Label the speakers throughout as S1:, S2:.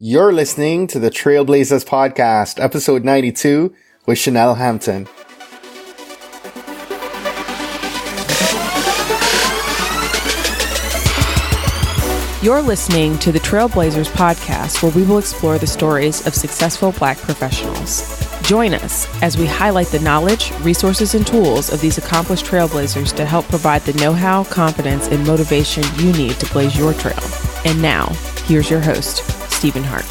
S1: You're listening to the Trailblazers Podcast, episode 92 with Chanel Hampton.
S2: You're listening to the Trailblazers Podcast, where we will explore the stories of successful Black professionals. Join us as we highlight the knowledge, resources, and tools of these accomplished trailblazers to help provide the know-how, confidence, and motivation you need to blaze your trail. And now, here's your host, Stephen Hart.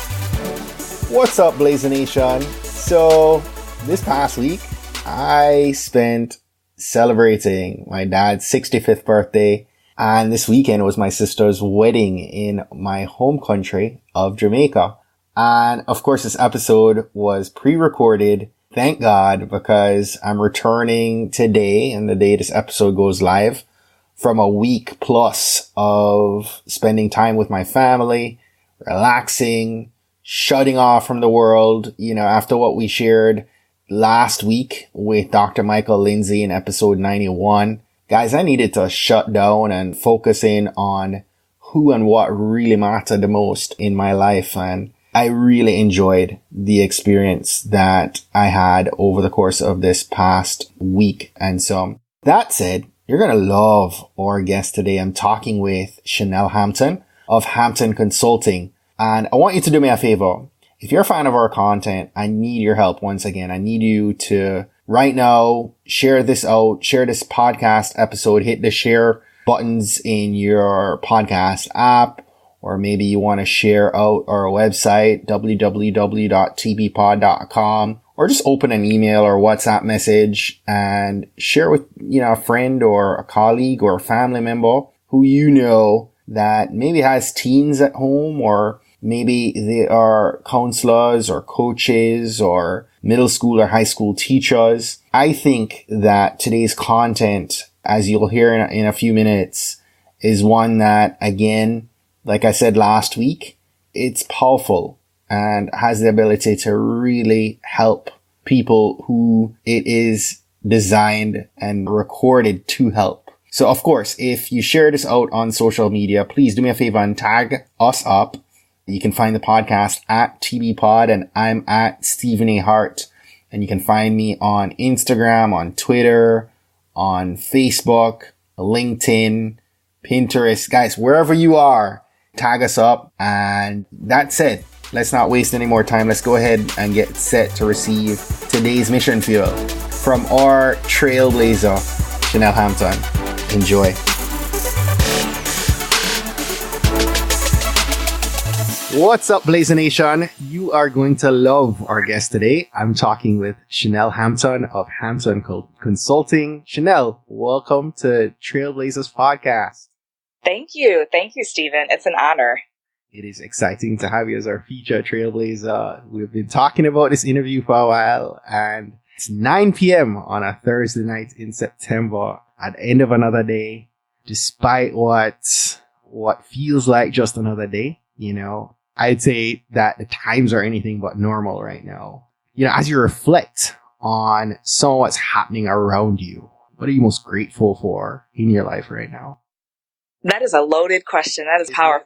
S1: What's up, Blazer Nation? So, this past week, I spent celebrating my dad's 65th birthday, and this weekend was my sister's wedding in my home country of Jamaica. And of course, this episode was pre-recorded, thank God, because I'm returning today, and the day this episode goes live, from a week plus of spending time with my family, relaxing, shutting off from the world, after what we shared last week with Dr. Michael Lindsay in episode 91. Guys, I needed to shut down and focus in on who and what really mattered the most in my life. And I really enjoyed the experience that I had over the course of this past week. And so that said, you're going to love our guest today. I'm talking with Chanel Hampton of Hansen Consulting. And I want you to do me a favor. If you're a fan of our content, I need your help once again. I need you to right now share this out, share this podcast episode, hit the share buttons in your podcast app, or maybe you want to share out our website, www.tbpod.com, or just open an email or WhatsApp message and share with, a friend or a colleague or a family member who you know that maybe has teens at home, or maybe they are counselors or coaches or middle school or high school teachers. I think that today's content, as you'll hear in a few minutes, is one that, again, like I said last week, it's powerful and has the ability to really help people who it is designed and recorded to help. So, of course, if you share this out on social media, please do me a favor and tag us up. You can find the podcast at TBPod, and I'm at Stephen A. Hart. And you can find me on Instagram, on Twitter, on Facebook, LinkedIn, Pinterest. Guys, wherever you are, tag us up. And that's it. Let's not waste any more time. Let's go ahead and get set to receive today's mission fuel from our trailblazer, Chanel Hampton. Enjoy. What's up, Blazer Nation? You are going to love our guest today. I'm talking with Chanel Hampton of Hansen Consulting. Chanel, welcome to Trailblazers Podcast.
S3: Thank you. Thank you, Stephen. It's an honor.
S1: It is exciting to have you as our featured Trailblazer. We've been talking about this interview for a while, and it's 9 p.m. on a Thursday night in September at the end of another day, despite what feels like just another day, I'd say that the times are anything but normal right now. As you reflect on some of what's happening around you, what are you most grateful for in your life right now?
S3: That is a loaded question. That is powerful.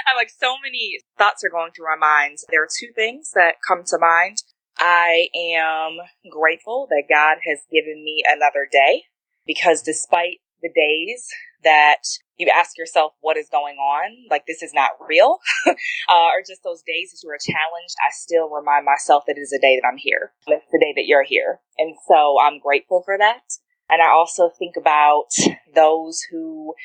S3: I'm like, so many thoughts are going through my mind. There are two things that come to mind. I am grateful that God has given me another day, because despite the days that you ask yourself what is going on, like this is not real, or just those days that you are challenged, I still remind myself that it is a day that I'm here. It's the day that you're here. And so I'm grateful for that. And I also think about those who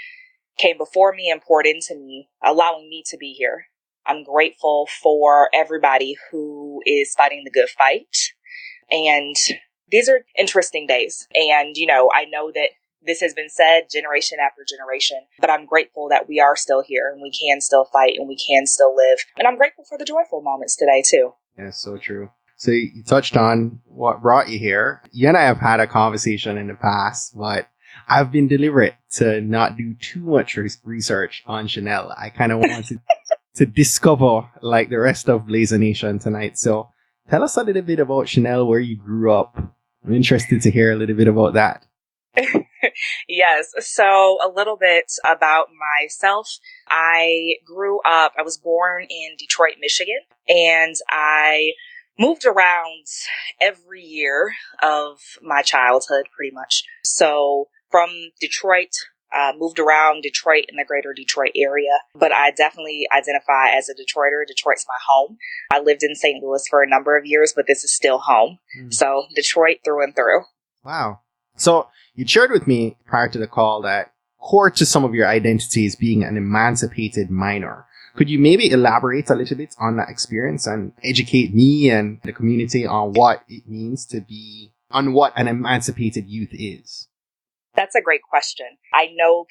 S3: came before me and poured into me, allowing me to be here. I'm grateful for everybody who is fighting the good fight. And these are interesting days. And, I know that this has been said generation after generation, but I'm grateful that we are still here and we can still fight and we can still live. And I'm grateful for the joyful moments today, too.
S1: Yeah, so true. So you touched on what brought you here. You and I have had a conversation in the past, but I've been deliberate to not do too much research on Chanel. I kind of wanted to discover like the rest of Blazer Nation tonight. So tell us a little bit about Chanel, where you grew up. I'm interested to hear a little bit about that.
S3: Yes. So a little bit about myself. I was born in Detroit, Michigan, and I moved around every year of my childhood, pretty much. So from Detroit, moved around Detroit and the greater Detroit area, but I definitely identify as a Detroiter. Detroit's my home. I lived in St. Louis for a number of years, but this is still home. So Detroit through and through.
S1: Wow. So you shared with me prior to the call that core to some of your identity is being an emancipated minor. Could you maybe elaborate a little bit on that experience and educate me and the community on what it means on what an emancipated youth is?
S3: That's a great question. I know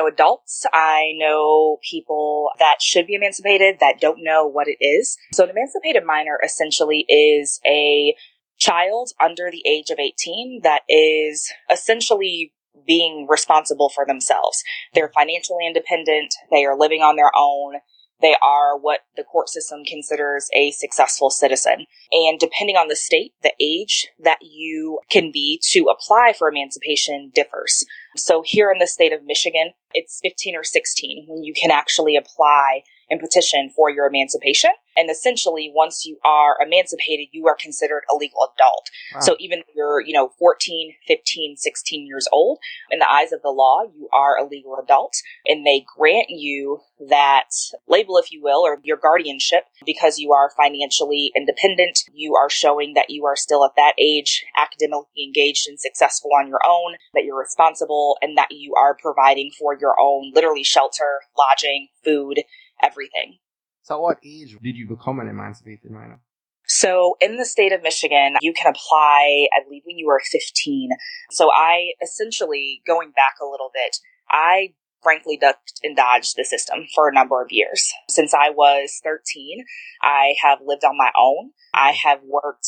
S3: adults, I know people that should be emancipated that don't know what it is. So an emancipated minor essentially is a child under the age of 18 that is essentially being responsible for themselves. They're financially independent. They are living on their own. They are what the court system considers a successful citizen. And depending on the state, the age that you can be to apply for emancipation differs. So here in the state of Michigan, it's 15 or 16 when you can actually apply and petition for your emancipation. And essentially, once you are emancipated, you are considered a legal adult. Wow. So even if you're, 14, 15, 16 years old, in the eyes of the law, you are a legal adult. And they grant you that label, if you will, or your guardianship, because you are financially independent. You are showing that you are still at that age academically engaged and successful on your own, that you're responsible, and that you are providing for your own, literally shelter, lodging, food, everything.
S1: So at what age did you become an emancipated minor?
S3: So in the state of Michigan, you can apply, I believe, when you were 15. So I essentially, going back a little bit, I frankly ducked and dodged the system for a number of years. Since I was 13, I have lived on my own. I have worked,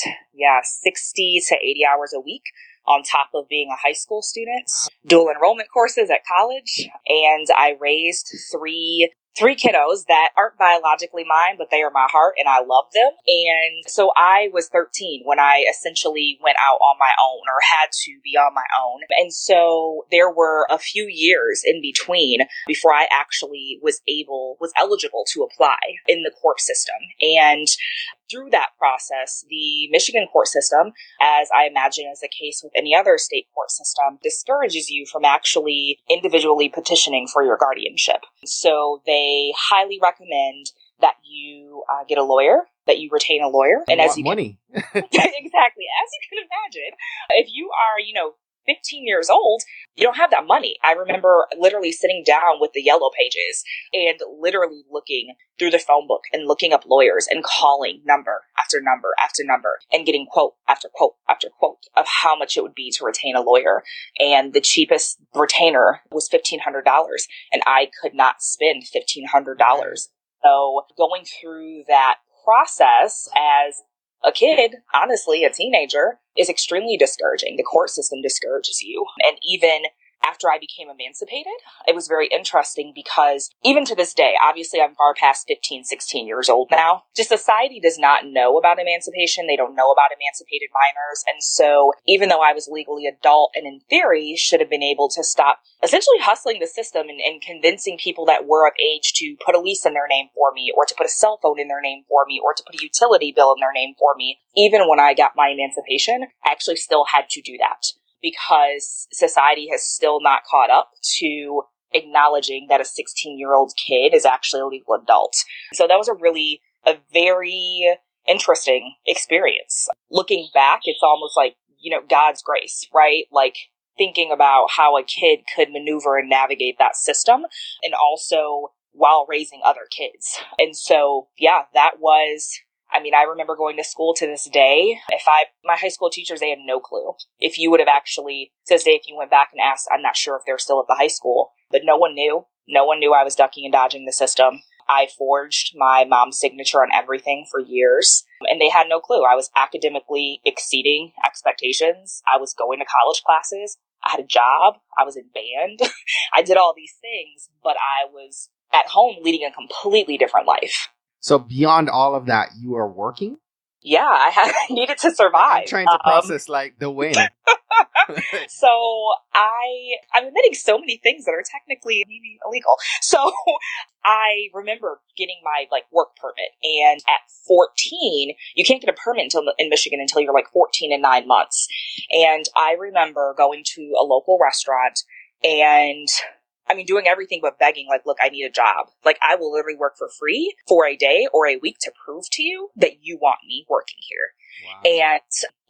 S3: 60 to 80 hours a week on top of being a high school student, dual enrollment courses at college, and I raised three kiddos that aren't biologically mine, but they are my heart and I love them. And so I was 13 when I essentially went out on my own, or had to be on my own. And so there were a few years in between before I actually was eligible to apply in the court system. And through that process, the Michigan court system, as I imagine is the case with any other state court system, discourages you from actually individually petitioning for your guardianship. So they highly recommend that you get a lawyer, that you retain a lawyer.
S1: And as you money.
S3: Exactly. As you can imagine, if you are, 15 years old, you don't have that money. I remember literally sitting down with the yellow pages and literally looking through the phone book and looking up lawyers and calling number after number after number and getting quote after quote after quote of how much it would be to retain a lawyer. And the cheapest retainer was $1,500, and I could not spend $1,500. So going through that process as a kid, honestly, a teenager, is extremely discouraging. The court system discourages you. And even after I became emancipated, it was very interesting because even to this day, obviously I'm far past 15, 16 years old now, just society does not know about emancipation. They don't know about emancipated minors. And so even though I was legally adult and in theory should have been able to stop essentially hustling the system and convincing people that were of age to put a lease in their name for me, or to put a cell phone in their name for me, or to put a utility bill in their name for me, even when I got my emancipation, I actually still had to do that, because society has still not caught up to acknowledging that a 16-year-old kid is actually a legal adult. So that was a very interesting experience. Looking back, it's almost like, God's grace, right? Like thinking about how a kid could maneuver and navigate that system, and also while raising other kids. And so, that was... I remember going to school to this day. My high school teachers, they had no clue. If you would have actually, to this day, if you went back and asked, I'm not sure if they're still at the high school, but no one knew. No one knew I was ducking and dodging the system. I forged my mom's signature on everything for years, and they had no clue. I was academically exceeding expectations. I was going to college classes. I had a job. I was in band. I did all these things, but I was at home leading a completely different life.
S1: So beyond all of that, you are working?
S3: Yeah, I needed to survive.
S1: I'm trying to process the win.
S3: So I'm admitting so many things that are technically maybe illegal. So I remember getting my work permit, and at 14, you can't get a permit in Michigan until you're 14 and 9 months. And I remember going to a local restaurant and doing everything but begging, look, I need a job. I will literally work for free for a day or a week to prove to you that you want me working here. Wow. And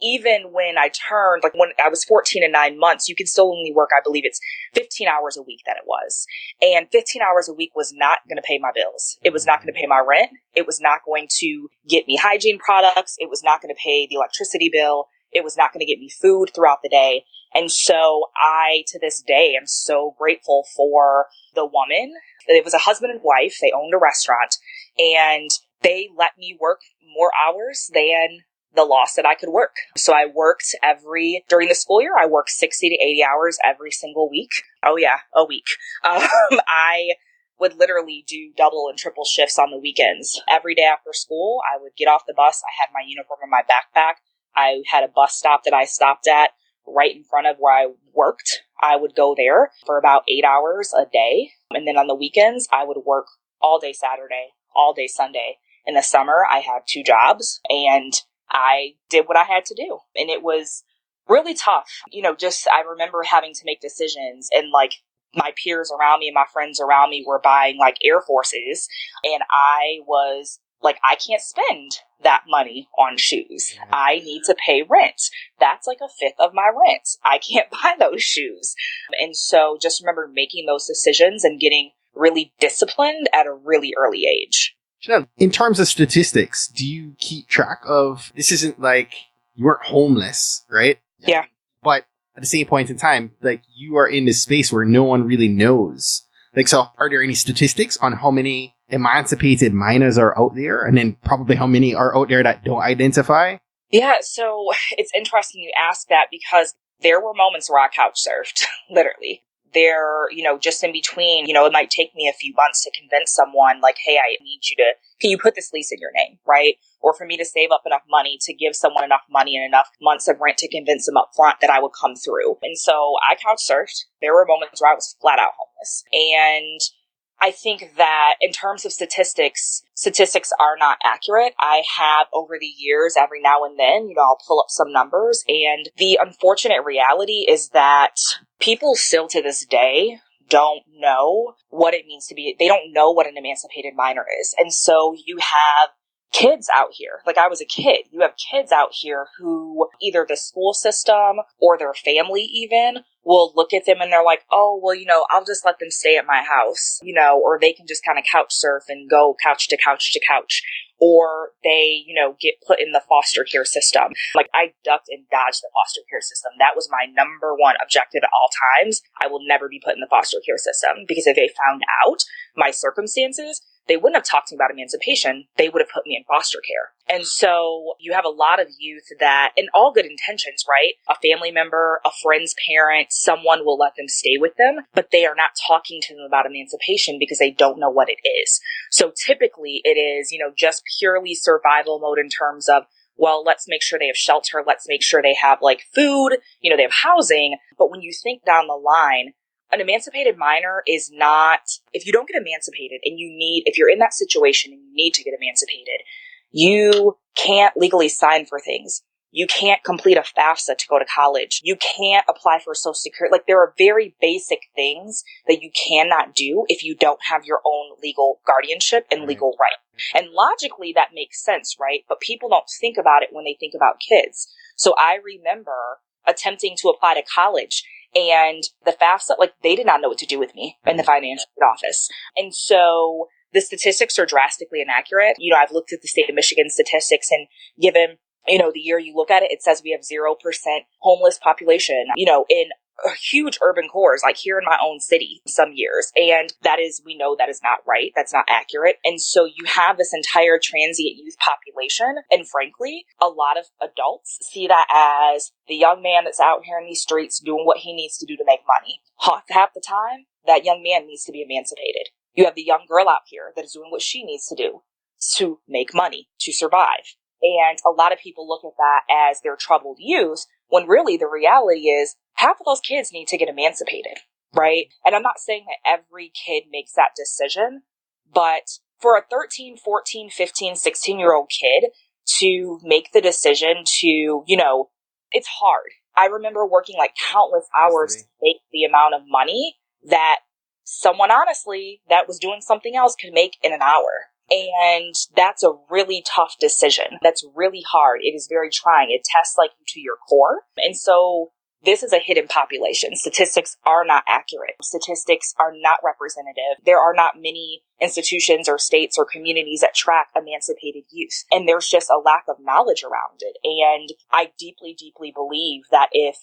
S3: even when I turned, when I was 14 and 9 months, you can still only work, I believe it's 15 hours a week that it was. And 15 hours a week was not going to pay my bills. It was not going to pay my rent. It was not going to get me hygiene products. It was not going to pay the electricity bill. It was not going to get me food throughout the day. And so I, to this day, am so grateful for the woman. It was a husband and wife. They owned a restaurant, and they let me work more hours than the law said I could work. So I worked during the school year, I worked 60 to 80 hours every single week. Oh yeah, a week. I would literally do double and triple shifts on the weekends. Every day after school, I would get off the bus. I had my uniform in my backpack. I had a bus stop that I stopped at right in front of where I worked. I would go there for about 8 hours a day. And then on the weekends, I would work all day Saturday, all day Sunday. In the summer, I had 2 jobs, and I did what I had to do. And it was really tough. I remember having to make decisions, and my peers around me and my friends around me were buying Air Forces, and I was I can't spend that money on shoes. I need to pay rent. That's a fifth of my rent. I can't buy those shoes. And so just remember making those decisions and getting really disciplined at a really early age.
S1: In terms of statistics, do you keep track of, this isn't you weren't homeless, right?
S3: Yeah.
S1: But at the same point in time, you are in this space where no one really knows. So are there any statistics on how many emancipated minors are out there, and then probably how many are out there that don't identify?
S3: Yeah, so it's interesting you ask that, because there were moments where I couch surfed, literally. There, just in between, it might take me a few months to convince someone hey, I need you to, can you put this lease in your name, right? Or for me to save up enough money to give someone enough money and enough months of rent to convince them up front that I would come through. And so I couch surfed. There were moments where I was flat out homeless. And I think that in terms of statistics are not accurate. I have over the years, every now and then, I'll pull up some numbers, and the unfortunate reality is that people still to this day don't know what it means to be, they don't know what an emancipated minor is. And so you have kids out here, I was a kid, you have kids out here who either the school system or their family even will look at them and they're like, oh, well, I'll just let them stay at my house, or they can just kind of couch surf and go couch to couch to couch. Or they, get put in the foster care system. I ducked and dodged the foster care system. That was my number one objective at all times. I will never be put in the foster care system, because if they found out my circumstances, they wouldn't have talked to me about emancipation. They would have put me in foster care. And so you have a lot of youth that, in all good intentions, right? A family member, a friend's parent, someone will let them stay with them, but they are not talking to them about emancipation because they don't know what it is. So typically it is, just purely survival mode in terms of, well, let's make sure they have shelter. Let's make sure they have food, they have housing. But when you think down the line, an emancipated minor is not, if you don't get emancipated and if you're in that situation and you need to get emancipated, you can't legally sign for things. You can't complete a FAFSA to go to college. You can't apply for Social Security. There are very basic things that you cannot do if you don't have your own legal guardianship and legal right. And logically, that makes sense, right? But people don't think about it when they think about kids. So I remember attempting to apply to college, and the FAFSA, they did not know what to do with me in the financial office. And so the statistics are drastically inaccurate. I've looked at the state of Michigan statistics, and given, the year you look at it, it says we have 0% homeless population, in huge urban cores, here in my own city some years. And we know that is not right. That's not accurate. And so you have this entire transient youth population. And frankly, a lot of adults see that as the young man that's out here in these streets doing what he needs to do to make money. Half the time, that young man needs to be emancipated. You have the young girl out here that is doing what she needs to do to make money, to survive. And a lot of people look at that as their troubled youth, when really the reality is half of those kids need to get emancipated, right? And I'm not saying that every kid makes that decision, but for a 13, 14, 15, 16-year-old kid to make the decision to, it's hard. I remember working like countless hours to make the amount of money that someone, honestly, that was doing something else could make in an hour. And that's a really tough decision. That's really hard. It is very trying. It tests like you to your core. And so this is a hidden population. Statistics are not accurate. Statistics are not representative. There are not many institutions or states or communities that track emancipated youth. And there's just a lack of knowledge around it. And I deeply, deeply believe that if,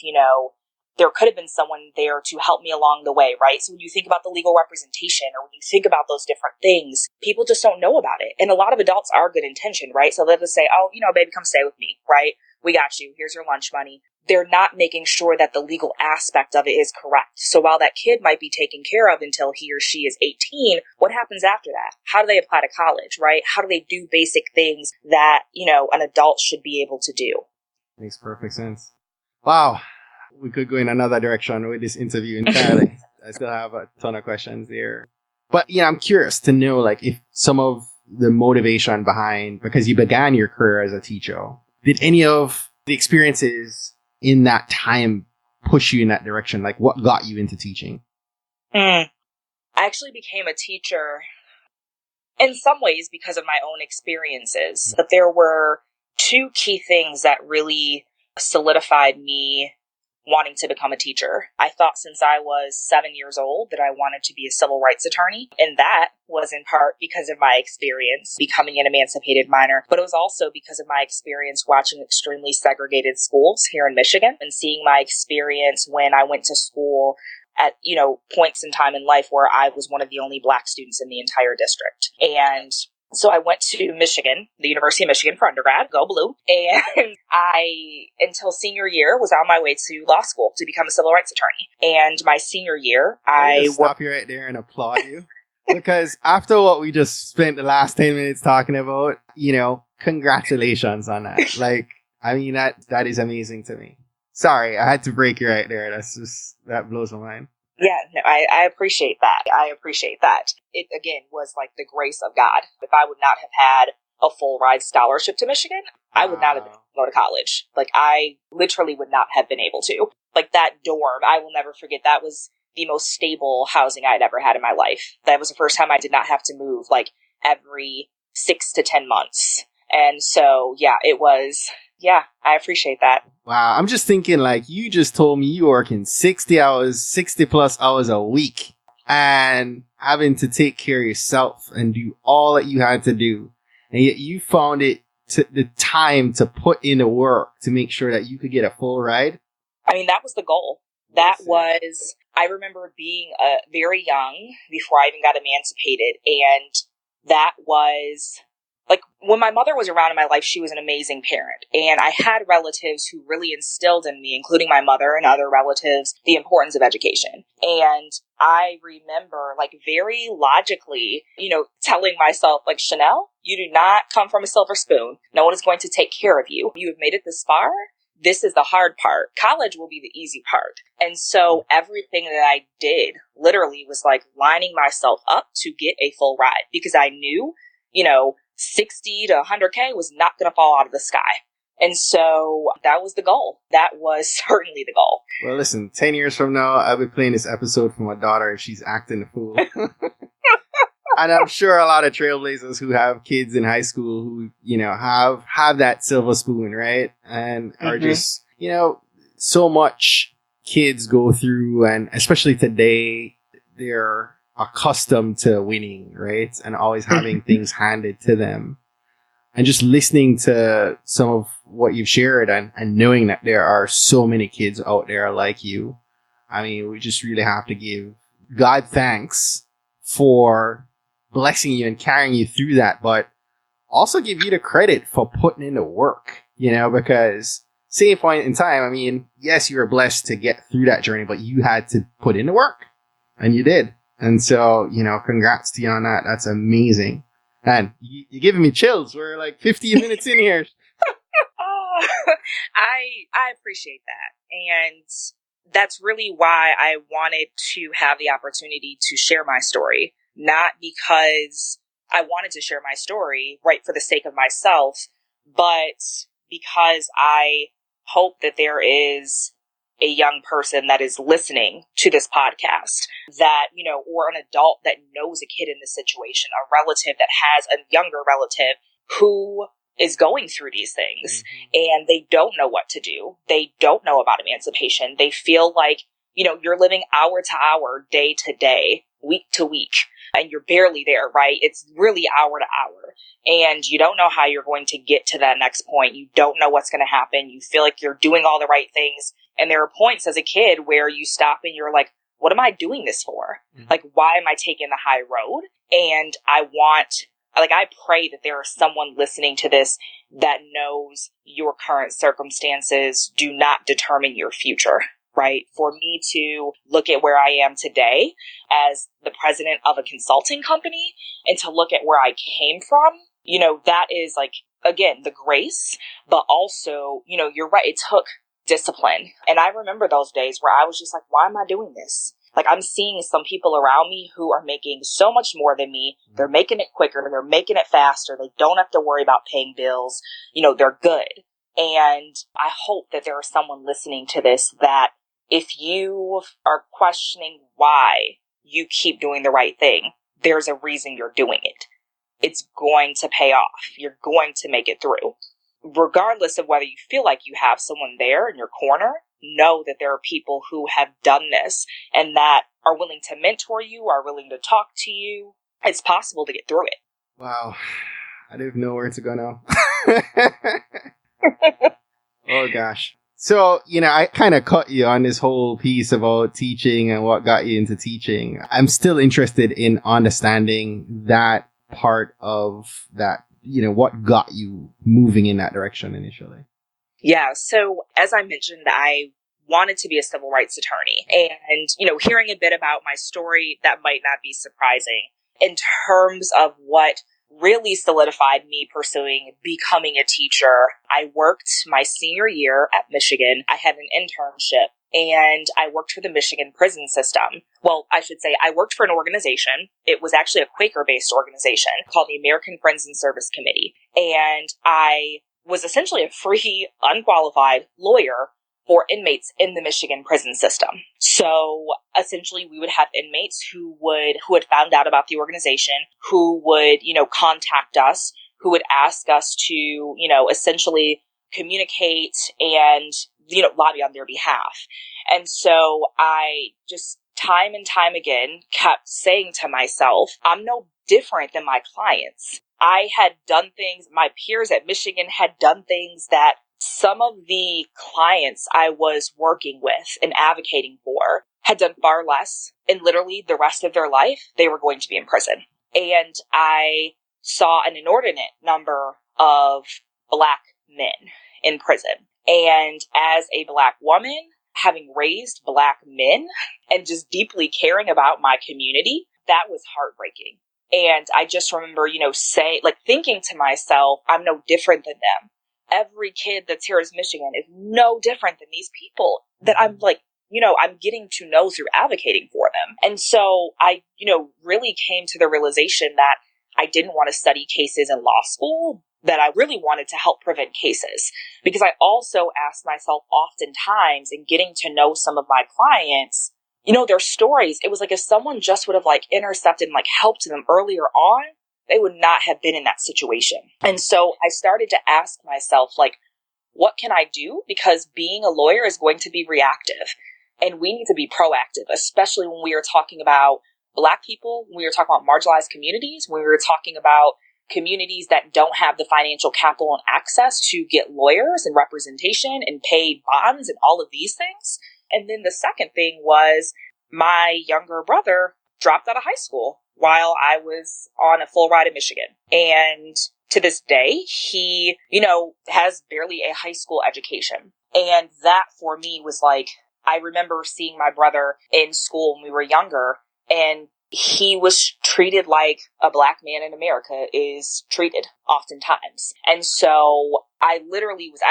S3: there could have been someone there to help me along the way, right? So when you think about the legal representation or when you think about those different things, people just don't know about it. And a lot of adults are good intentioned, right? So they'll just say, oh, baby, come stay with me, right? We got you. Here's your lunch money. They're not making sure that the legal aspect of it is correct. So while that kid might be taken care of until he or she is 18, what happens after that? How do they apply to college, right? How do they do basic things that, an adult should be able to do?
S1: Makes perfect sense. Wow. We could go in another direction with this interview entirely. I still have a ton of questions there. But, I'm curious to know, if some of the motivation behind, because you began your career as a teacher, did any of the experiences in that time push you in that direction? What got you into teaching?
S3: I actually became a teacher in some ways because of my own experiences. But there were two key things that really solidified me wanting to become a teacher. I thought since I was 7 years old that I wanted to be a civil rights attorney. And that was in part because of my experience becoming an emancipated minor, but it was also because of my experience watching extremely segregated schools here in Michigan and seeing my experience when I went to school at, points in time in life where I was one of the only Black students in the entire district. And so I went to Michigan, the University of Michigan for undergrad, go blue. And until senior year, was on my way to law school to become a civil rights attorney. And my senior year, I
S1: stop you right there and applaud you. Because after what we just spent the last 10 minutes talking about, congratulations on that. That is amazing to me. Sorry, I had to break you right there. That blows my mind.
S3: Yeah, no, I appreciate that. I appreciate that. It, again, was like the grace of God. If I would not have had a full ride scholarship to Michigan, I would not have been able to go to college. I literally would not have been able to. That dorm, I will never forget. That was the most stable housing I'd ever had in my life. That was the first time I did not have to move every 6 to 10 months. And so, it was, I appreciate that.
S1: Wow. I'm just thinking you just told me you working 60 plus hours a week and having to take care of yourself and do all that you had to do. And yet you found the time to put in the work to make sure that you could get a full ride.
S3: I mean, that was the goal. I remember being very young before I even got emancipated. And that was when my mother was around in my life, she was an amazing parent. And I had relatives who really instilled in me, including my mother and other relatives, the importance of education. And I remember very logically, telling myself Chanel, you do not come from a silver spoon. No one is going to take care of you. You have made it this far. This is the hard part. College will be the easy part. And so everything that I did literally was lining myself up to get a full ride because I knew, 60 to 100K was not going to fall out of the sky. And so that was the goal. That was certainly the goal.
S1: Well, listen, 10 years from now, I'll be playing this episode for my daughter and she's acting the fool. And I'm sure a lot of trailblazers who have kids in high school who, have that silver spoon, right? And are just, so much kids go through, and especially today, they're accustomed to winning, right? And always having things handed to them. And just listening to some of what you've shared and knowing that there are so many kids out there like you. I mean, we just really have to give God thanks for blessing you and carrying you through that, but also give you the credit for putting in the work, because same point in time, I mean, yes, you were blessed to get through that journey, but you had to put in the work and you did. And so, congrats to you on that. That's amazing. And you're giving me chills. We're 15 minutes in here.
S3: I appreciate that. And that's really why I wanted to have the opportunity to share my story. Not because I wanted to share my story, right, for the sake of myself, but because I hope that there is a young person that is listening to this podcast that, or an adult that knows a kid in this situation, a relative that has a younger relative who is going through these things and they don't know what to do. They don't know about emancipation. They feel like, you're living hour to hour, day to day, week to week, and you're barely there, right? It's really hour to hour. And you don't know how you're going to get to that next point. You don't know what's going to happen. You feel like you're doing all the right things. And there are points as a kid where you stop and you're like, what am I doing this for? Like, why am I taking the high road? And I pray that there is someone listening to this that knows your current circumstances do not determine your future, right? For me to look at where I am today as the president of a consulting company and to look at where I came from, that is like, again, the grace, but also, you're right. It took discipline. And I remember those days where I was just like, why am I doing this? Like, I'm seeing some people around me who are making so much more than me. They're making it quicker. They're making it faster. They don't have to worry about paying bills. They're good. And I hope that there is someone listening to this that if you are questioning why you keep doing the right thing, there's a reason you're doing it. It's going to pay off. You're going to make it through. Regardless of whether you feel like you have someone there in your corner, know that there are people who have done this and that are willing to mentor you, are willing to talk to you. It's possible to get through it.
S1: Wow. I don't know where to go now. Oh, gosh. So, I kind of cut you on this whole piece about teaching and what got you into teaching. I'm still interested in understanding that part of that, what got you moving in that direction initially.
S3: Yeah. So as I mentioned, I wanted to be a civil rights attorney. And, hearing a bit about my story, that might not be surprising in terms of what really solidified me pursuing becoming a teacher. I worked my senior year at Michigan. I had an internship and I worked for the Michigan prison system. Well, I should say I worked for an organization. It was actually a Quaker-based organization called the American Friends and Service Committee. And I was essentially a free, unqualified lawyer for inmates in the Michigan prison system. So essentially we would have inmates who had found out about the organization, who would, contact us, who would ask us to, essentially communicate and, lobby on their behalf. And so I just time and time again kept saying to myself, I'm no different than my clients. I had done things, my peers at Michigan had done things that some of the clients I was working with and advocating for had done far less, and literally the rest of their life, they were going to be in prison. And I saw an inordinate number of Black men in prison. And as a Black woman, having raised Black men and just deeply caring about my community, that was heartbreaking. And I just remember, thinking to myself, I'm no different than them. Every kid that's here in Michigan is no different than these people that I'm I'm getting to know through advocating for them. And so I, really came to the realization that I didn't want to study cases in law school, that I really wanted to help prevent cases. Because I also asked myself oftentimes in getting to know some of my clients, their stories, it was like if someone just would have intercepted and helped them earlier on, they would not have been in that situation. And so I started to ask myself, what can I do? Because being a lawyer is going to be reactive and we need to be proactive, especially when we are talking about Black people, when we are talking about marginalized communities, when we are talking about communities that don't have the financial capital and access to get lawyers and representation and pay bonds and all of these things. And then the second thing was my younger brother dropped out of high school while I was on a full ride in Michigan. And to this day, he, has barely a high school education. And that for me was I remember seeing my brother in school when we were younger, and he was treated like a Black man in America is treated oftentimes. And so I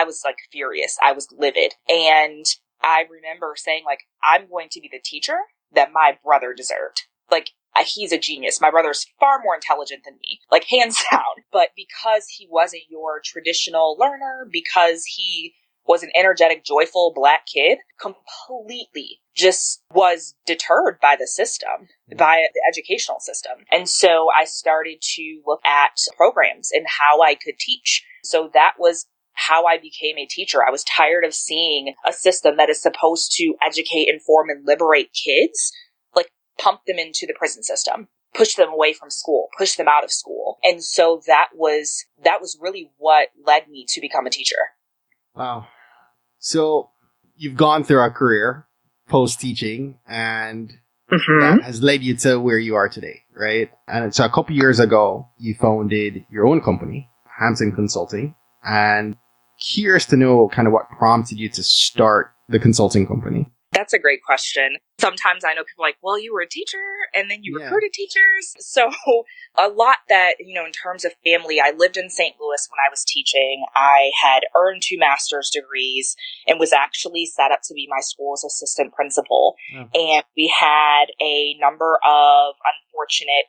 S3: was like furious. I was livid. And I remember saying, like, I'm going to be the teacher that my brother deserved. Like, he's a genius. My brother's far more intelligent than me, like hands down. But because he wasn't your traditional learner, because he was an energetic, joyful Black kid, completely just was deterred by the system, by the educational system. And so I started to look at programs and how I could teach. So that was how I became a teacher. I was tired of seeing a system that is supposed to educate, inform, and liberate kids, like pump them into the prison system, push them away from school, push them out of school. And so that was really what led me to become a teacher.
S1: Wow. So you've gone through a career post-teaching, and that has led you to where you are today, right? And so a couple years ago, you founded your own company, Hansen Consulting, and curious to know kind of what prompted you to start the consulting company.
S3: That's a great question. Sometimes I know people are like, well, you were a teacher and then you recruited teachers. So a lot that, in terms of family, I lived in St. Louis when I was teaching. I had earned 2 master's degrees and was actually set up to be my school's assistant principal. And we had a number of unfortunate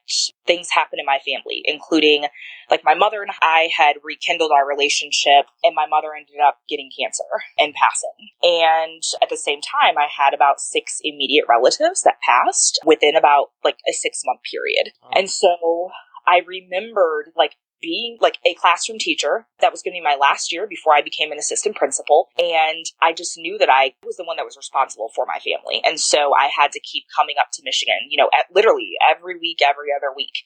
S3: things happen in my family, including like my mother and I had rekindled our relationship, and my mother ended up getting cancer and passing. And at the same time, I had about 6 immediate relatives that passed within about like a 6-month period. And so I remembered like being like a classroom teacher. That was going to be my last year before I became an assistant principal. And I just knew that I was the one that was responsible for my family. And so I had to keep coming up to Michigan, literally every week, every other week,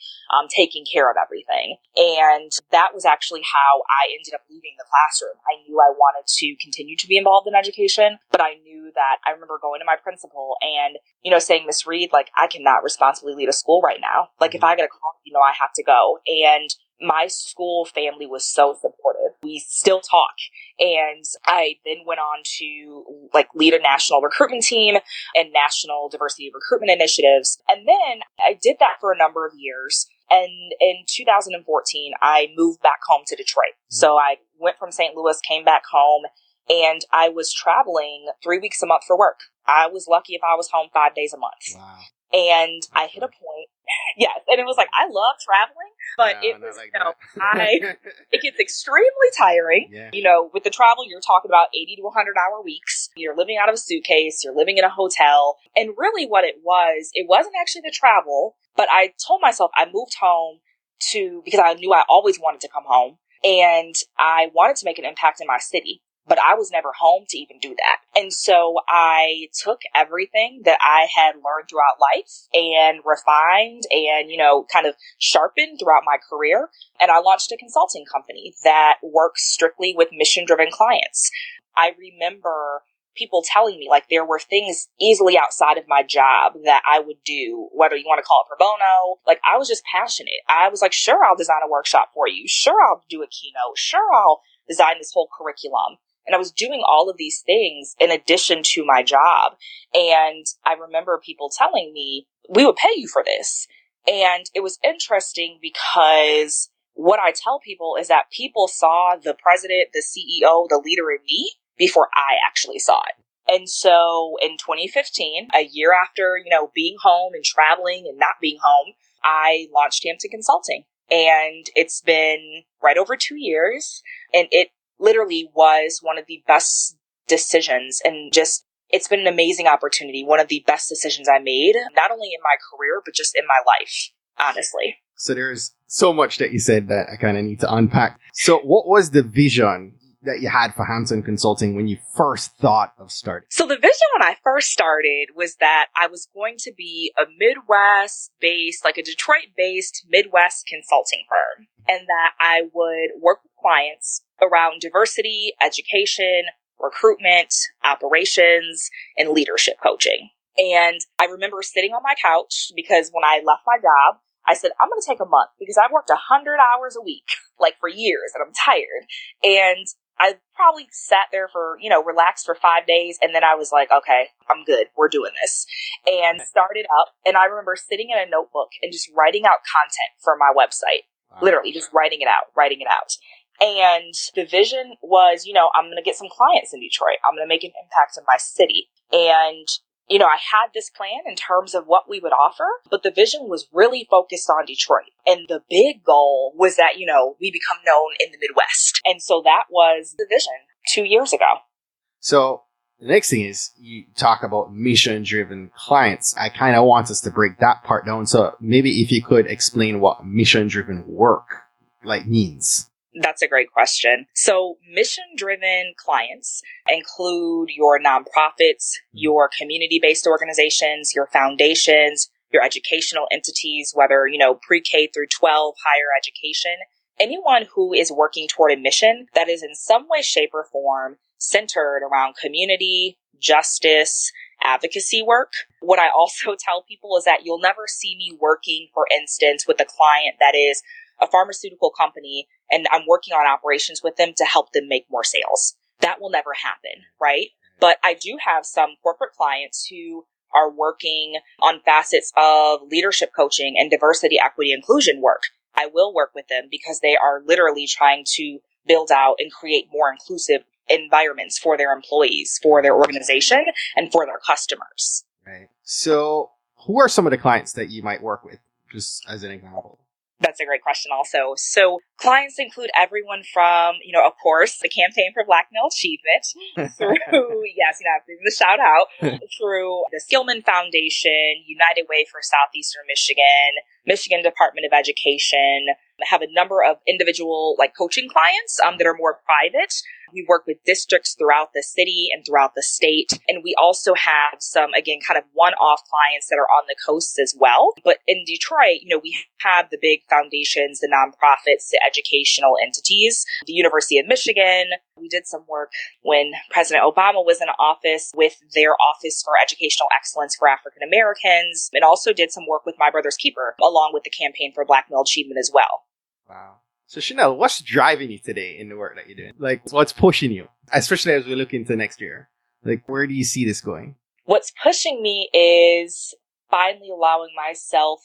S3: taking care of everything. And that was actually how I ended up leaving the classroom. I knew I wanted to continue to be involved in education, but I knew that I remember going to my principal and, saying, Miss Reed, like, I cannot responsibly lead a school right now. Like, if I get a call, I have to go. And my school family was so supportive. We still talk. And I then went on to like lead a national recruitment team and national diversity recruitment initiatives. And then I did that for a number of years. And in 2014, I moved back home to Detroit. So I went from St. Louis, came back home, and I was traveling 3 weeks a month for work. I was lucky if I was home 5 days a month. Wow. And I hit a point, yes, and it was like, I love traveling, but it gets extremely tiring. Yeah. With the travel, you're talking about 80 to 100-hour weeks. You're living out of a suitcase, you're living in a hotel. And really what it wasn't actually the travel, but I told myself I moved home because I knew I always wanted to come home, and I wanted to make an impact in my city. But I was never home to even do that. And so I took everything that I had learned throughout life and refined and, kind of sharpened throughout my career. And I launched a consulting company that works strictly with mission-driven clients. I remember people telling me like there were things easily outside of my job that I would do, whether you want to call it pro bono. Like I was just passionate. I was like, sure, I'll design a workshop for you. Sure, I'll do a keynote. Sure, I'll design this whole curriculum. And I was doing all of these things in addition to my job. And I remember people telling me, we would pay you for this. And it was interesting because what I tell people is that people saw the president, the CEO, the leader in me before I actually saw it. And so in 2015, a year after, being home and traveling and not being home, I launched Hampton Consulting. And it's been right over 2 years. And it literally was one of the best decisions, and just it's been an amazing opportunity. One of the best decisions I made, not only in my career, but just in my life, honestly.
S1: So there's so much that you said that I kind of need to unpack. So what was the vision that you had for Hansen Consulting when you first thought of starting?
S3: So the vision when I first started was that I was going to be a Midwest-based, like a Detroit-based Midwest consulting firm, and that I would work with clients around diversity, education, recruitment, operations, and leadership coaching. And I remember sitting on my couch because when I left my job, I said, I'm going to take a month because I've worked 100 hours a week, like for years, and I'm tired. And I probably sat there for, relaxed for 5 days. And then I was like, okay, I'm good. We're doing this. And started up. And I remember sitting in a notebook and just writing out content for my website, literally just writing it out. And the vision was, I'm going to get some clients in Detroit. I'm going to make an impact in my city. And I had this plan in terms of what we would offer, but the vision was really focused on Detroit. And the big goal was that, we become known in the Midwest. And so that was the vision 2 years ago.
S1: So the next thing is you talk about mission-driven clients. I kind of want us to break that part down. So maybe if you could explain what mission-driven work means.
S3: That's a great question. So mission-driven clients include your nonprofits, your community-based organizations, your foundations, your educational entities, whether, pre-K through 12, higher education, anyone who is working toward a mission that is in some way, shape, or form centered around community, justice, advocacy work. What I also tell people is that you'll never see me working, for instance, with a client that is a pharmaceutical company and I'm working on operations with them to help them make more sales. That will never happen, right? But I do have some corporate clients who are working on facets of leadership coaching and diversity, equity, inclusion work. I will work with them because they are literally trying to build out and create more inclusive environments for their employees, for their organization, and for their customers.
S1: Right. So who are some of the clients that you might work with, just as an example?
S3: That's a great question also. So clients include everyone from, of course, the Campaign for Black Male Achievement through, yes, the shout out, through the Skillman Foundation, United Way for Southeastern Michigan, Michigan Department of Education. I have a number of individual coaching clients that are more private. We work with districts throughout the city and throughout the state. And we also have some, again, kind of one-off clients that are on the coast as well. But in Detroit, we have the big foundations, the nonprofits, the educational entities, the University of Michigan. We did some work when President Obama was in office with their Office for Educational Excellence for African Americans, and also did some work with My Brother's Keeper, along with the Campaign for Black Male Achievement as well.
S1: Wow. So Chanel, what's driving you today in the work that you're doing? What's pushing you, especially as we look into next year? Where do you see this going?
S3: What's pushing me is finally allowing myself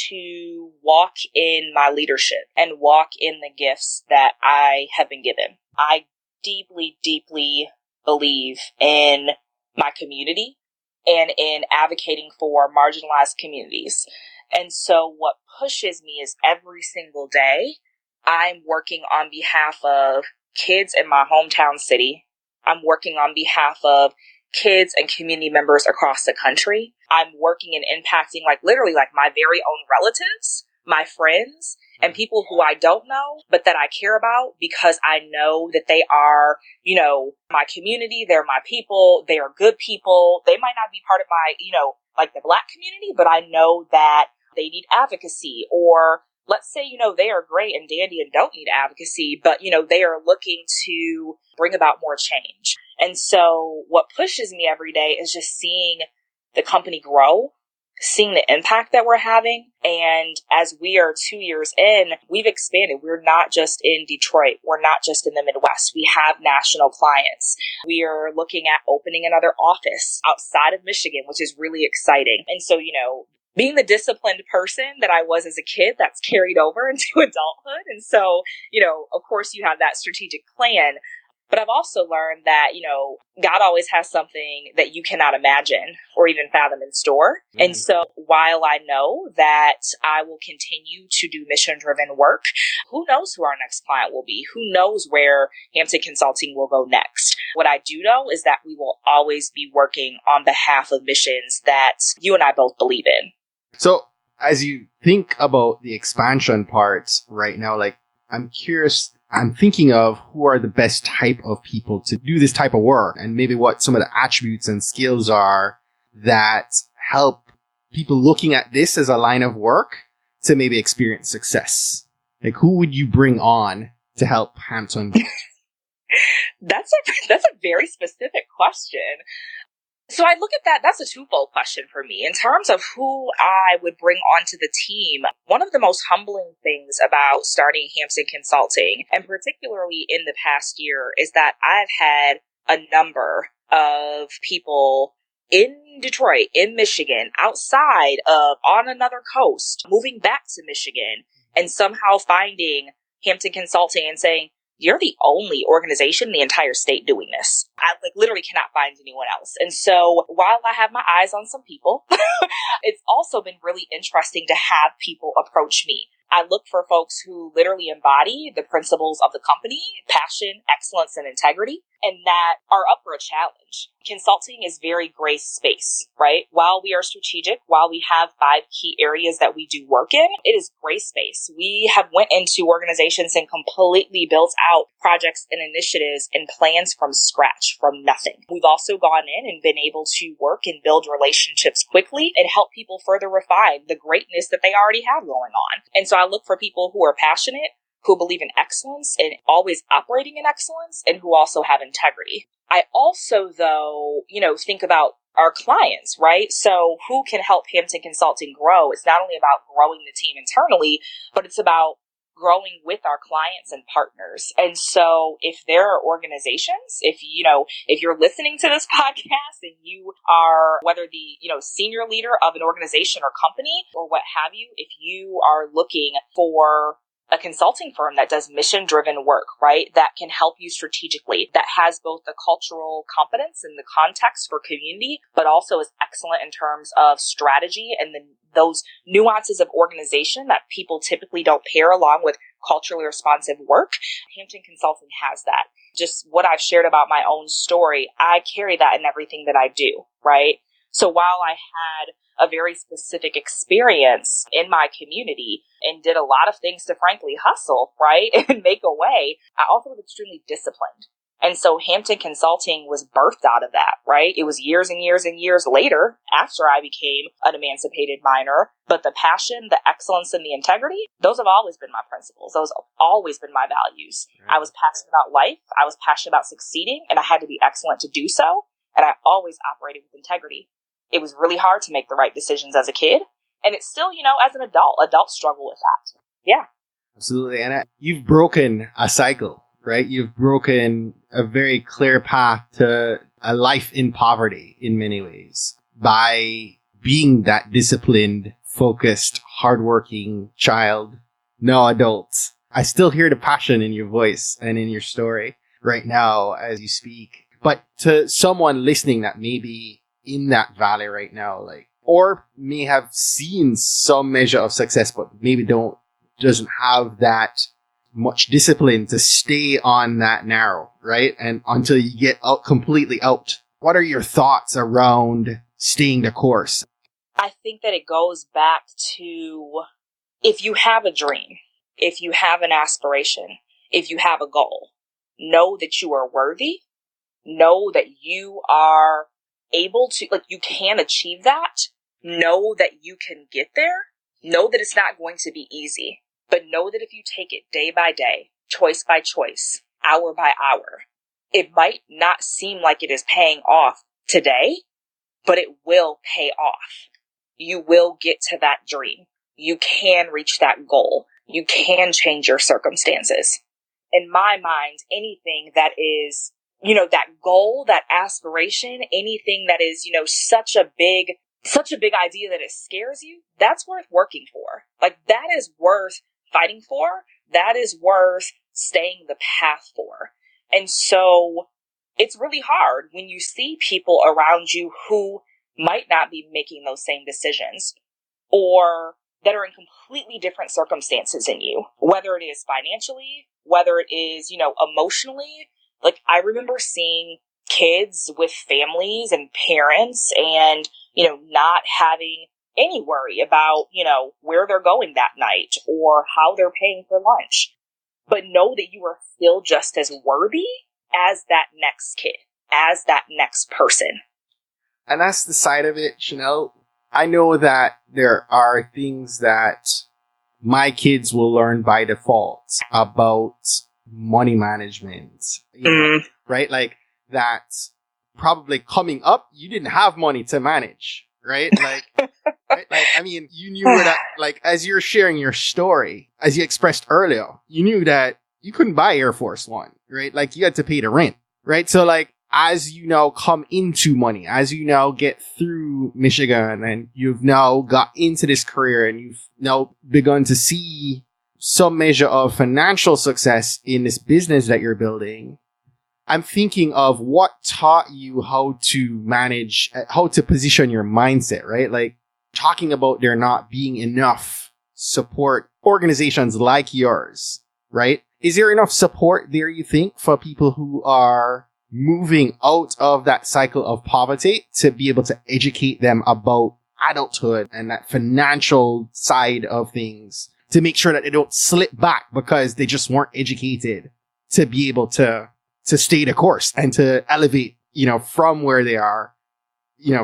S3: to walk in my leadership and walk in the gifts that I have been given. I deeply, deeply believe in my community and in advocating for marginalized communities. And so what pushes me is every single day, I'm working on behalf of kids in my hometown city. I'm working on behalf of kids and community members across the country. I'm working and impacting literally my very own relatives, my friends, and people who I don't know, but that I care about because I know that they are, my community. They're my people. They are good people. They might not be part of my, the Black community, but I know that they need advocacy, or let's say, they are great and dandy and don't need advocacy, but, they are looking to bring about more change. And so what pushes me every day is just seeing the company grow, seeing the impact that we're having. And as we are 2 years in, we've expanded. We're not just in Detroit. We're not just in the Midwest. We have national clients. We are looking at opening another office outside of Michigan, which is really exciting. And so, being the disciplined person that I was as a kid, that's carried over into adulthood. And so, of course you have that strategic plan, but I've also learned that, God always has something that you cannot imagine or even fathom in store. Mm-hmm. And so while I know that I will continue to do mission-driven work, who knows who our next client will be? Who knows where Hansen Consulting will go next? What I do know is that we will always be working on behalf of missions that you and I both believe in.
S1: So as you think about the expansion part right now, I'm curious, I'm thinking of who are the best type of people to do this type of work, and maybe what some of the attributes and skills are that help people looking at this as a line of work to maybe experience success. Who would you bring on to help Hampton?
S3: That's a very specific question. So I look at that, that's a twofold question for me. In terms of who I would bring onto the team, one of the most humbling things about starting Hansen Consulting, and particularly in the past year, is that I've had a number of people in Detroit, in Michigan, outside of, on another coast, moving back to Michigan, and somehow finding Hansen Consulting and saying, you're the only organization in the entire state doing this. I literally cannot find anyone else. And so while I have my eyes on some people, it's also been really interesting to have people approach me. I look for folks who literally embody the principles of the company, passion, excellence, and integrity, and that are up for a challenge. Consulting is very gray space, right? While we are strategic, while we have 5 key areas that we do work in, it is gray space. We have went into organizations and completely built out projects and initiatives and plans from scratch, from nothing. We've also gone in and been able to work and build relationships quickly and help people further refine the greatness that they already have going on. And so I look for people who are passionate, who believe in excellence and always operating in excellence, and who also have integrity. I also, though, think about our clients, right? So who can help Hampton Consulting grow? It's not only about growing the team internally, but it's about growing with our clients and partners. And so if there are organizations, if you're listening to this podcast and you are, whether the, senior leader of an organization or company or what have you, if you are looking for a consulting firm that does mission-driven work, right, that can help you strategically, that has both the cultural competence and the context for community, but also is excellent in terms of strategy and those nuances of organization that people typically don't pair along with culturally responsive work. Hampton Consulting has that. Just what I've shared about my own story, I carry that in everything that I do, right? So while I had a very specific experience in my community and did a lot of things to frankly hustle, right, and make a way, I also was extremely disciplined. And so Hampton Consulting was birthed out of that, right? It was years and years and years later after I became an emancipated minor. But the passion, the excellence, and the integrity, those have always been my principles. Those have always been my values. Right. I was passionate about life. I was passionate about succeeding, and I had to be excellent to do so. And I always operated with integrity. It was really hard to make the right decisions as a kid. And it's still, as an adults struggle with that. Yeah.
S1: Absolutely. And you've broken a cycle, right? You've broken a very clear path to a life in poverty in many ways by being that disciplined, focused, hardworking child, no adult. I still hear the passion in your voice and in your story right now as you speak. But to someone listening that may be in that valley right now, or may have seen some measure of success, but maybe doesn't have that much discipline to stay on that narrow, right? And until you get completely out. What are your thoughts around staying the course?
S3: I think that it goes back to, if you have a dream, if you have an aspiration, if you have a goal, know that you are worthy, know that you are able to, you can achieve that, know that you can get there, know that it's not going to be easy, but know that if you take it day by day, choice by choice, hour by hour, it might not seem like it is paying off today, but it will pay off. You will get to that dream. You can reach that goal. You can change your circumstances. In my mind, anything that is, that goal, that aspiration, anything that is, such a big idea that it scares you, that's worth working for. That is worth fighting for. That is worth staying the path for. And so it's really hard when you see people around you who might not be making those same decisions or that are in completely different circumstances than you, whether it is financially, whether it is, emotionally. I remember seeing kids with families and parents and, not having any worry about, where they're going that night or how they're paying for lunch. But know that you are still just as worthy as that next kid, as that next person.
S1: And that's the side of it, Chanel. I know that there are things that my kids will learn by default about money management, right? That probably coming up, you didn't have money to manage, right? Right? You knew that, as you're sharing your story, as you expressed earlier, you knew that you couldn't buy Air Force One, right? You had to pay the rent, right? So as you now come into money, as you now get through Michigan and you've now got into this career and you've now begun to see some measure of financial success in this business that you're building, I'm thinking of what taught you how to manage, how to position your mindset, right? Like talking about there not being enough support organizations like yours, right? Is there enough support there, you think, for people who are moving out of that cycle of poverty to be able to educate them about adulthood and that financial side of things to make sure that they don't slip back because they just weren't educated to be able to stay the course and to elevate, from where they are,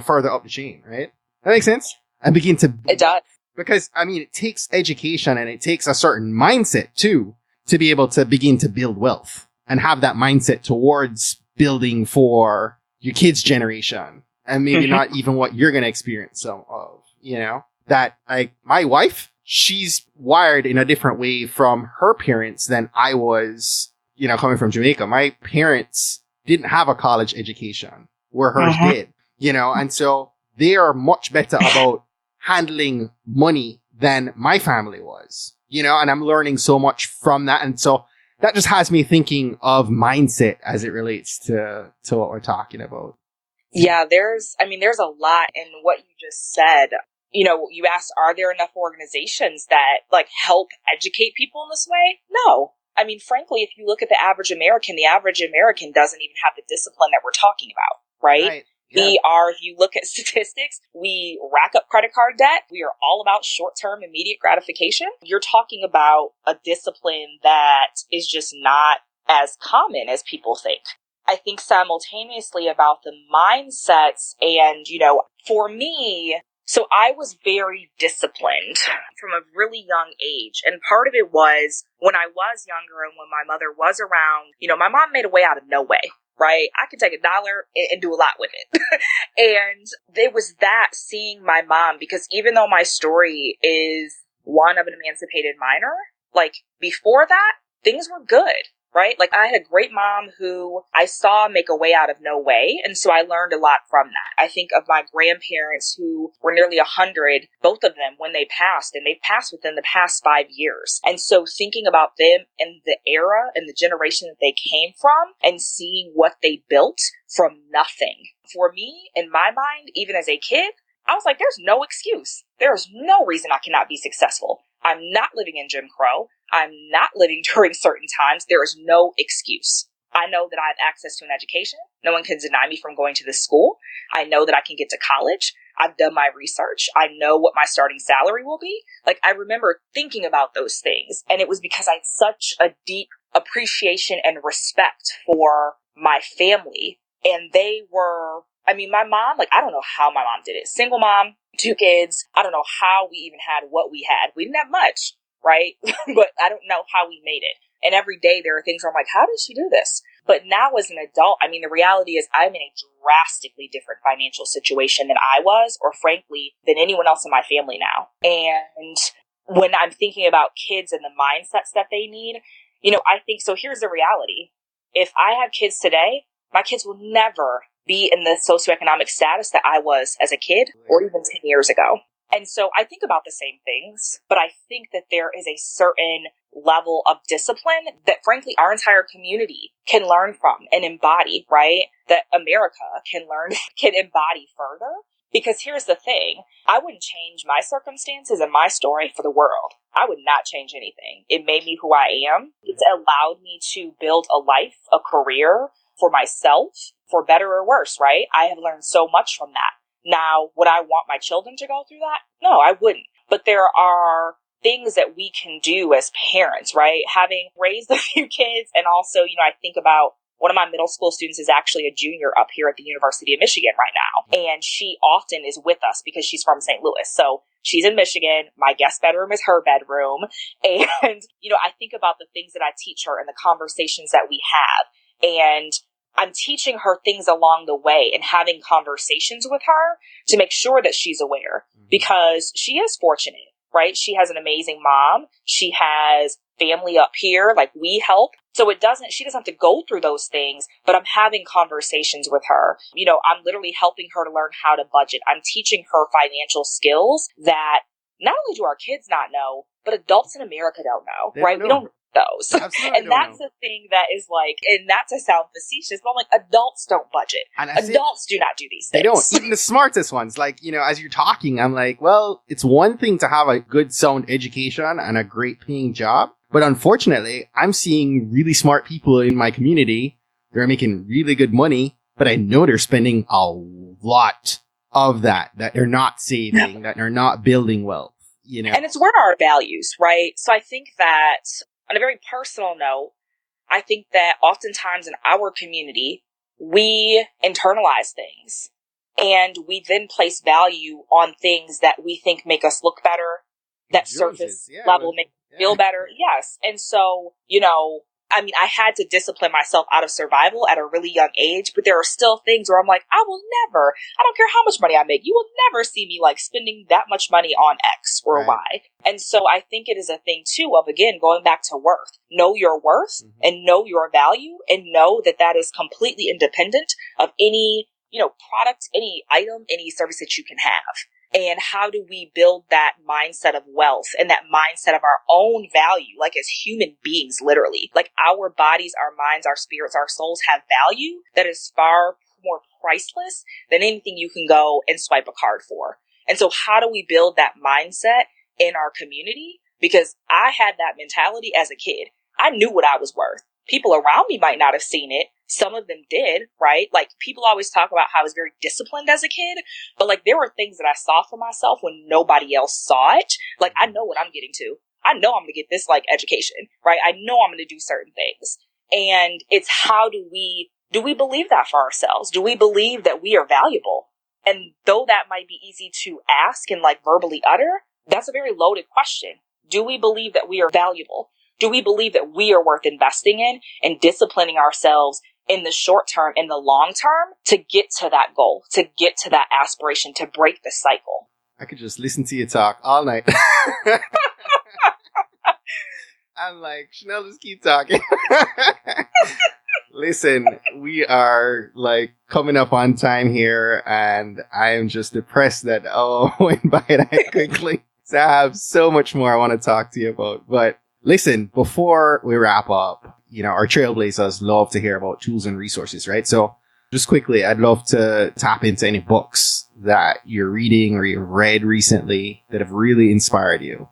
S1: further up the chain, right? That makes sense? And begin to...
S3: It does.
S1: Because, it takes education and it takes a certain mindset too to be able to begin to build wealth and have that mindset towards building for your kids' generation and maybe not even what you're going to experience some of, that like my wife, she's wired in a different way from her parents than I was, coming from Jamaica. My parents didn't have a college education where hers did, and so they are much better about handling money than my family was, and I'm learning so much from that. And so that just has me thinking of mindset as it relates to what we're talking about.
S3: Yeah, there's a lot in what you just said. You asked, are there enough organizations that help educate people in this way? No. Frankly, if you look at the average American doesn't even have the discipline that we're talking about, right? Yeah. If you look at statistics, we rack up credit card debt. We are all about short-term immediate gratification. You're talking about a discipline that is just not as common as people think. I think simultaneously about the mindsets and, for me, so I was very disciplined from a really young age. And part of it was when I was younger and when my mother was around, my mom made a way out of no way. Right? I could take $1 and do a lot with it. And there was that seeing my mom, because even though my story is one of an emancipated minor, before that, things were good, right? I had a great mom who I saw make a way out of no way. And so I learned a lot from that. I think of my grandparents who were nearly 100, both of them when they passed, and they passed within the past 5 years. And so thinking about them and the era and the generation that they came from and seeing what they built from nothing. For me, in my mind, even as a kid, I was like, there's no excuse. There's no reason I cannot be successful. I'm not living in Jim Crow. I'm not living during certain times. There is no excuse. I know that I have access to an education. No one can deny me from going to this school. I know that I can get to college. I've done my research. I know what my starting salary will be. I remember thinking about those things. And it was because I had such a deep appreciation and respect for my family. And they were, my mom, I don't know how my mom did it. Single mom, 2 kids. I don't know how we even had what we had. We didn't have much, right? But I don't know how we made it. And every day there are things where I'm like, how did she do this? But now as an adult, the reality is I'm in a drastically different financial situation than I was, or frankly, than anyone else in my family now. And when I'm thinking about kids and the mindsets that they need, I think, so here's the reality. If I have kids today, my kids will never be in the socioeconomic status that I was as a kid or even 10 years ago. And so I think about the same things, but I think that there is a certain level of discipline that frankly our entire community can learn from and embody, right? That America can embody further. Because here's the thing, I wouldn't change my circumstances and my story for the world. I would not change anything. It made me who I am. It's allowed me to build a life, a career for myself, for better or worse, right? I have learned so much from that. Now, would I want my children to go through that? No, I wouldn't. But there are things that we can do as parents, right? Having raised a few kids, and also, I think about one of my middle school students is actually a junior up here at the University of Michigan right now. And she often is with us because she's from St. Louis. So she's in Michigan. My guest bedroom is her bedroom. And, I think about the things that I teach her and the conversations that we have. And I'm teaching her things along the way and having conversations with her to make sure that she's aware, because she is fortunate, right? She has an amazing mom. She has family up here, we help. So she doesn't have to go through those things, but I'm having conversations with her. I'm literally helping her to learn how to budget. I'm teaching her financial skills that not only do our kids not know, but adults in America don't know,
S1: They
S3: right?
S1: don't
S3: We
S1: know.
S3: don't know those.
S1: Absolutely
S3: And that's the thing that is like, and not to sound facetious, but I'm like, adults don't budget.
S1: And that's
S3: Adults do not do these things.
S1: They don't. Even the smartest ones. Like, as you're talking, I'm like, well, it's one thing to have a good sound education and a great paying job. But unfortunately, I'm seeing really smart people in my community. They're making really good money, but I know they're spending a lot of that they're not saving, that they're not building wealth,
S3: And it's where our values, right? So I think that on a very personal note, I think that oftentimes in our community, we internalize things and we then place value on things that we think make us look better, that surface level make us feel better. Yes. And so, I had to discipline myself out of survival at a really young age, but there are still things where I'm like, I don't care how much money I make. You will never see me like spending that much money on X or Y. And so I think it is a thing too of, again, going back to worth. Know your worth and know your value and know that that is completely independent of any, product, any item, any service that you can have. And how do we build that mindset of wealth and that mindset of our own value, like as human beings, literally? Like our bodies, our minds, our spirits, our souls have value that is far more priceless than anything you can go and swipe a card for. And so how do we build that mindset in our community? Because I had that mentality as a kid. I knew what I was worth. People around me might not have seen it. Some of them did, right? Like people always talk about how I was very disciplined as a kid, but like there were things that I saw for myself when nobody else saw it. Like I know what I'm getting to. I know I'm going to get this like education, right? I know I'm going to do certain things. And it's how do we believe that for ourselves? Do we believe that we are valuable? And though that might be easy to ask and like verbally utter, that's a very loaded question. Do we believe that we are valuable? Do we believe that we are worth investing in and disciplining ourselves in the short term, in the long term, to get to that goal, to get to that aspiration, to break the cycle?
S1: I could just listen to you talk all night. I'm like, Chanel, just keep talking. Listen, we are like coming up on time here, and I am just depressed that went by that quickly. So I have so much more I want to talk to you about. But listen, before we wrap up, our trailblazers love to hear about tools and resources, right? So just quickly, I'd love to tap into any books that you're reading or you've read recently that have really inspired you.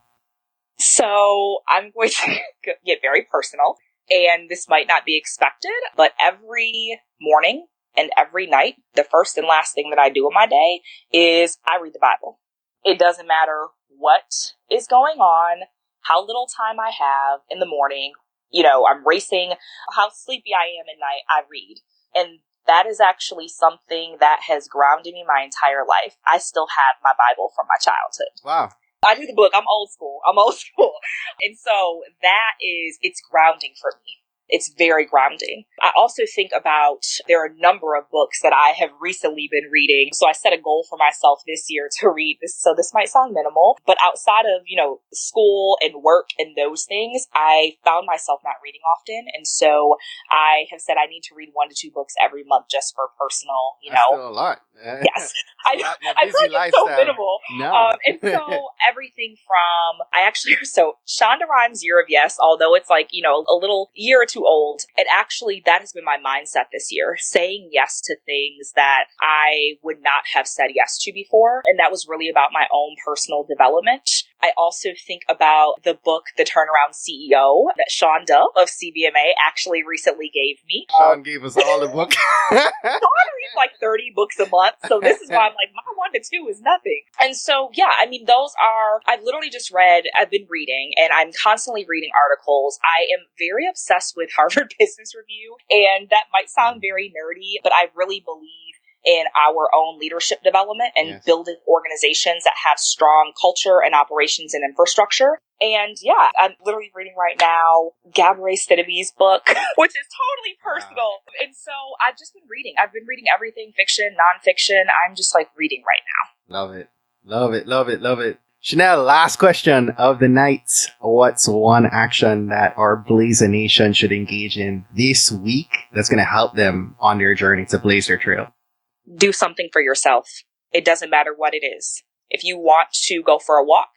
S3: So I'm going to get very personal, and this might not be expected, but every morning and every night, the first and last thing that I do in my day is I read the Bible. It doesn't matter what is going on, how little time I have in the morning, I'm racing, how sleepy I am at night, I read. And that is actually something that has grounded me my entire life. I still have my Bible from my childhood.
S1: Wow.
S3: I do the book. I'm old school. And so it's grounding for me. It's very grounding. I also think about, there are a number of books that I have recently been reading. So I set a goal for myself this year to read this. So this might sound minimal, but outside of, school and work and those things, I found myself not reading often. And so I have said I need to read 1 to 2 books every month just for personal,
S1: That's still a lot.
S3: Yes. I feel like it's so minimal.
S1: No.
S3: And so everything from, Shonda Rhimes' Year of Yes, although it's like, a little year or two old, that has been my mindset this year, saying yes to things that I would not have said yes to before. And that was really about my own personal development. I also think about the book, The Turnaround CEO, that Sean Duff of CBMA actually recently gave me.
S1: Sean gave us all the books.
S3: Sean reads like 30 books a month. So this is why I'm like, my 1 to 2 is nothing. And so, I've been reading, and I'm constantly reading articles. I am very obsessed with Harvard Business Review, and that might sound very nerdy, but I really believe in our own leadership development and building organizations that have strong culture and operations and infrastructure. And I'm literally reading right now Gabrielle Stiddaby's book, which is totally personal. Wow. And so I've just been reading. I've been reading everything, fiction, nonfiction. I'm just like reading right now.
S1: Love it. Love it. Love it. Love it. Chanel, last question of the night. What's one action that our Blazer Nation should engage in this week that's going to help them on their journey to blaze their trail?
S3: Do something for yourself. It doesn't matter what it is. If you want to go for a walk,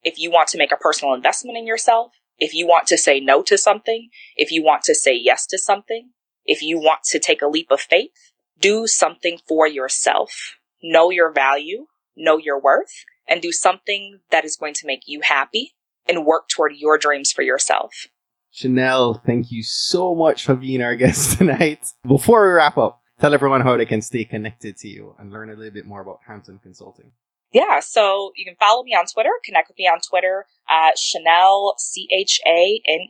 S3: If you want to make a personal investment in yourself, if you want to say no to something, if you want to say yes to something, if you want to take a leap of faith, do something for yourself. Know your value, know your worth, and do something that is going to make you happy and work toward your dreams for yourself.
S1: Chanel, thank you so much for being our guest tonight. Before we wrap up, tell everyone how they can stay connected to you and learn a little bit more about Hansen Consulting.
S3: Yeah, so you can follow me on Twitter, connect with me on Twitter at Chanel, CHANEL_Hampton,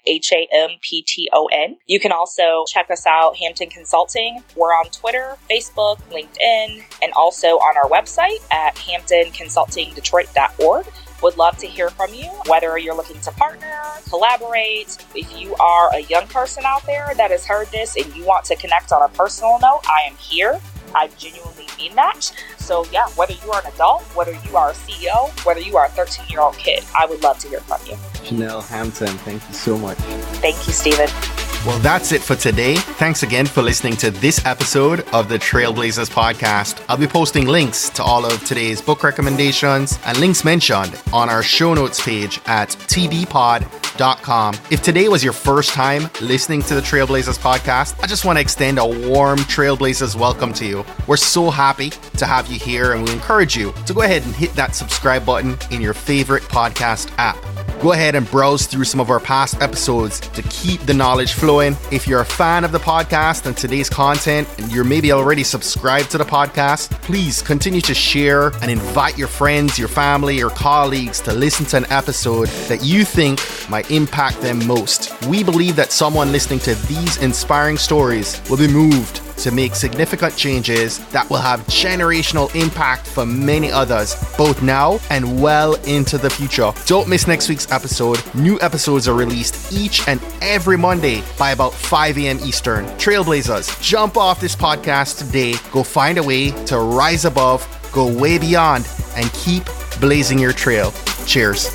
S3: HAMPTON. You can also check us out, Hampton Consulting. We're on Twitter, Facebook, LinkedIn, and also on our website at hamptonconsultingdetroit.org. Would love to hear from you, whether you're looking to partner, collaborate. If you are a young person out there that has heard this and you want to connect on a personal note, I am here. I genuinely mean that. So yeah, whether you are an adult, whether you are a CEO, whether you are a 13-year-old kid, I would love to hear from you.
S1: Chanel Hampton, thank you so much.
S3: Thank you, Stephen.
S1: Well, that's it for today. Thanks again for listening to this episode of the Trailblazers podcast. I'll be posting links to all of today's book recommendations and links mentioned on our show notes page at tbpod.com. If today was your first time listening to the Trailblazers podcast, I just want to extend a warm Trailblazers welcome to you. We're so happy to have you here, and we encourage you to go ahead and hit that subscribe button in your favorite podcast app. Go ahead and browse through some of our past episodes to keep the knowledge flowing. If you're a fan of the podcast and today's content, and you're maybe already subscribed to the podcast, please continue to share and invite your friends, your family, your colleagues to listen to an episode that you think might impact them most. We believe that someone listening to these inspiring stories will be moved to make significant changes that will have generational impact for many others, both now and well into the future. Don't miss next week's episode. New episodes are released each and every Monday by about 5 a.m. Eastern. Trailblazers, jump off this podcast today. Go find a way to rise above, go way beyond, and keep blazing your trail. Cheers.